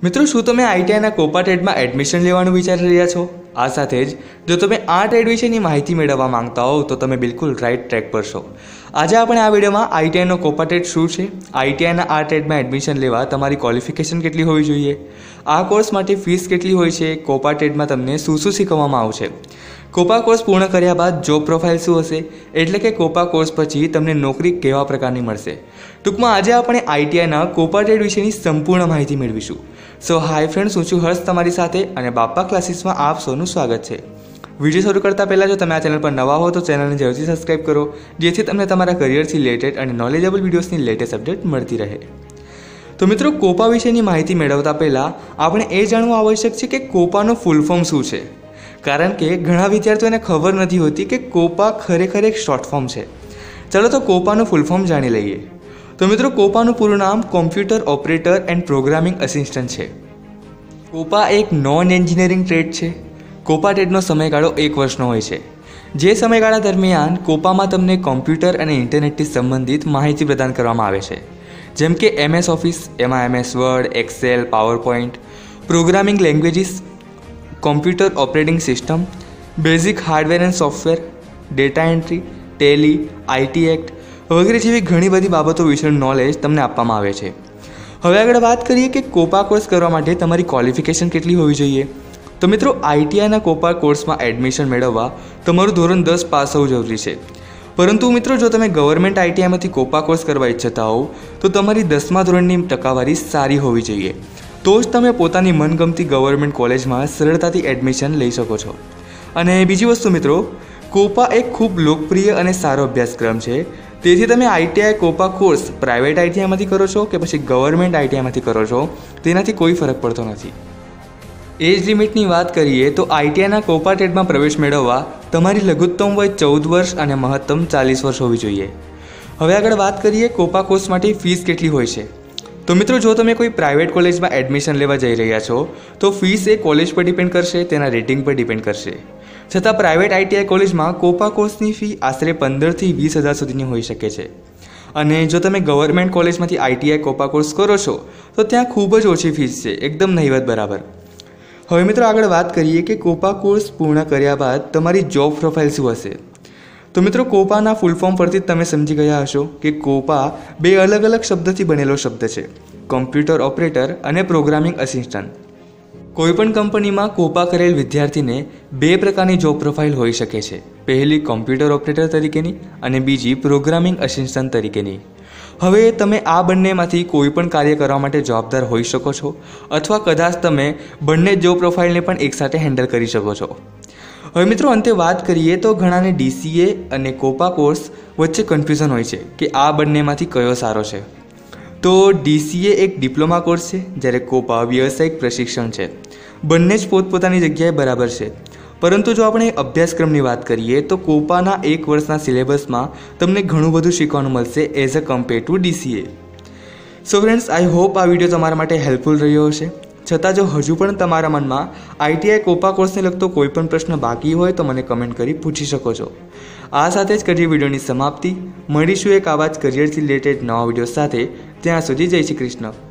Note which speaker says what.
Speaker 1: મિત્રો શું તમે આઈટીઆઈના કોપા ટેટમાં એડમિશન લેવાનું વિચારી રહ્યા છો? આ સાથે જ જો તમે આ ટેટ વિશેની માહિતી મેળવવા માંગતા હો તો તમે બિલકુલ રાઈટ ટ્રેક પર છો। આજે આપણે આ વિડીયોમાં આઈટીઆઈનો કોપા ટેટ શું છે, આઈટીઆઈના આ ટેટમાં એડમિશન લેવા તમારી ક્વોલિફિકેશન કેટલી હોવી જોઈએ, આ કોર્સ માટે ફીસ કેટલી હોય છે, કોપા ટેટમાં તમને શું શું શીખવવામાં આવશે, કોપા કોર્સ પૂર્ણ કર્યા બાદ જોબ પ્રોફાઇલ શું હશે, એટલે કે કોપા કોર્સ પછી તમને નોકરી કેવા પ્રકારની મળશે। ટૂંકમાં આજે આપણે આઈટીઆઈના કોપા ટેટ વિશેની સંપૂર્ણ માહિતી મેળવીશું। સો હાય ફ્રેન્ડ્સ, હું છું હર્ષ તમારી સાથે અને બાપા ક્લાસીસમાં આપ સૌનું સ્વાગત છે। વિડીયો શરૂ કરતાં પહેલાં જો તમે આ ચેનલ પર નવા હો તો ચેનલને જરૂરથી સબસ્ક્રાઈબ કરો, જેથી તમને તમારા કરિયરથી રિલેટેડ અને નોલેજેબલ વિડીયોઝની લેટેસ્ટ અપડેટ મળતી રહે। તો મિત્રો, કોપા વિશેની માહિતી મેળવતા પહેલાં આપણે એ જાણવું આવશ્યક છે કે કોપાનો ફૂલ ફોર્મ શું છે, કારણ કે ઘણા વિદ્યાર્થીઓને ખબર નથી હોતી કે કોપા ખરેખર એક શોર્ટ ફોર્મ છે। ચાલો તો કોપાનું ફૂલ ફોર્મ જાણી લઈએ। તો મિત્રો, કોપાનું પૂરું નામ computer operator and programming assistant છે। કોપા એક નોન એન્જિનિયરિંગ ટ્રેડ છે। કોપા ટેટનો સમયગાળો 1 વર્ષનો હોય છે, જે સમયગાળા દરમિયાન કોપામાં તમને કોમ્પ્યુટર અને ઇન્ટરનેટથી સંબંધિત માહિતી પ્રદાન કરવામાં આવે છે, જેમ કે MS ઓફિસ, એમાં MS word, Excel, PowerPoint, programming languages, computer operating system, basic hardware and software, data entry, Tally, IT act વગેરે જેવી ઘણી બધી બાબતો વિશેનું નોલેજ તમને આપવામાં આવે છે। હવે આગળ વાત કરીએ કે કોપા કોર્સ કરવા માટે તમારી ક્વોલિફિકેશન કેટલી હોવી જોઈએ। તો મિત્રો, આઈટીઆઈના કોપા કોર્સમાં એડમિશન મેળવવા તમારું ધોરણ 10 પાસ હોવું જરૂરી છે। પરંતુ મિત્રો, જો તમે ગવર્મેન્ટ આઈટીઆઈમાંથી કોપા કોર્સ કરવા ઈચ્છતા હો તો તમારી 10મા ધોરણની ટકાવારી સારી હોવી જોઈએ, તો જ તમે પોતાની મનગમતી ગવર્મેન્ટ કોલેજમાં સરળતાથી એડમિશન લઈ શકો છો। અને બીજી વસ્તુ મિત્રો, કોપા એક ખૂબ લોકપ્રિય અને સારો અભ્યાસક્રમ છે, તેથી તમે આઈટીઆઈ કોપા કોર્સ પ્રાઇવેટ આઈટીઆઈમાંથી કરો છો કે પછી ગવર્મેન્ટ આઈટીઆઈમાંથી કરો છો, તેનાથી કોઈ ફરક પડતો નથી। એજ લિમિટની વાત કરીએ તો આઈટીઆઈના કોપા ટેટમાં પ્રવેશ મેળવવા તમારી લઘુત્તમ વય 14 વર્ષ અને મહત્તમ 40 વર્ષ હોવી જોઈએ। હવે આગળ વાત કરીએ કોપા કોર્સ માટે ફીસ કેટલી હોય છે। તો મિત્રો, જો તમે કોઈ પ્રાઇવેટ કોલેજમાં એડમિશન લેવા જઈ રહ્યા છો તો ફીસ એ કોલેજ પર ડિપેન્ડ કરશે, તેના રેટિંગ પર ડિપેન્ડ કરશે। છતાં પ્રાઇવેટ આઈટીઆઈ કોલેજમાં કોપા કોર્સની ફી આશરે 15,000 થી 20,000 સુધીની હોઈ શકે છે, અને જો તમે ગવર્મેન્ટ કોલેજમાંથી આઈટીઆઈ કોપા કોર્સ કરો છો તો ત્યાં ખૂબ જ ઓછી ફીસ છે, એકદમ નહિવત બરાબર। હવે મિત્રો, આગળ વાત કરીએ કે કોપા કોર્સ પૂર્ણ કર્યા બાદ તમારી જોબ પ્રોફાઇલ શું હશે। તો મિત્રો, કોપાના ફૂલ ફોર્મ પરથી તમે સમજી ગયા હશો કે કોપા 2 અલગ અલગ શબ્દથી બનેલો શબ્દ છે, કોમ્પ્યુટર ઓપરેટર અને પ્રોગ્રામિંગ અસિસ્ટન્ટ। કોઈપણ કંપનીમાં કોપા કરેલ વિદ્યાર્થીને 2 પ્રકારની જોબ પ્રોફાઇલ હોઈ શકે છે, પહેલી કોમ્પ્યુટર ઓપરેટર તરીકેની અને બીજી પ્રોગ્રામિંગ અસિસ્ટન્ટ તરીકેની। હવે તમે આ બંનેમાંથી કોઈ પણ કાર્ય કરવા માટે જવાબદાર હોઈ શકો છો, અથવા કદાચ તમે બંને જોબ પ્રોફાઇલને પણ એકસાથે હેન્ડલ કરી શકો છો। હવે મિત્રો, અંતે વાત કરીએ તો ઘણાને DCA અને કોપા કોર્સ વચ્ચે કન્ફ્યુઝન હોય છે કે આ બંનેમાંથી કયો સારો છે। તો DCA એક ડિપ્લોમા કોર્સ છે, જ્યારે કોપા વ્યવસાયિક પ્રશિક્ષણ છે। બંને જ પોતપોતાની જગ્યાએ બરાબર છે, પરંતુ જો આપણે અભ્યાસક્રમની વાત કરીએ તો કોપાના 1 વર્ષના સિલેબસમાં તમને ઘણું બધું શીખવાનું મળશે as a compare to DCA। So friends, I hope આ વિડીયો તમારા માટે હેલ્પફુલ રહ્યો હશે। છતાં જો હજુ પણ તમારા મનમાં આઈટીઆઈ કોપા કોર્સને લગતો કોઈ પણ પ્રશ્ન બાકી હોય તો મને કમેન્ટ કરી પૂછી શકો છો। આ સાથે જ કરીએ વિડીયોની સમાપ્તિ। મળીશું એક આવા જ કરિયરથી રિલેટેડ નવા વિડીયો સાથે। ત્યાં સુધી જય શ્રી કૃષ્ણ।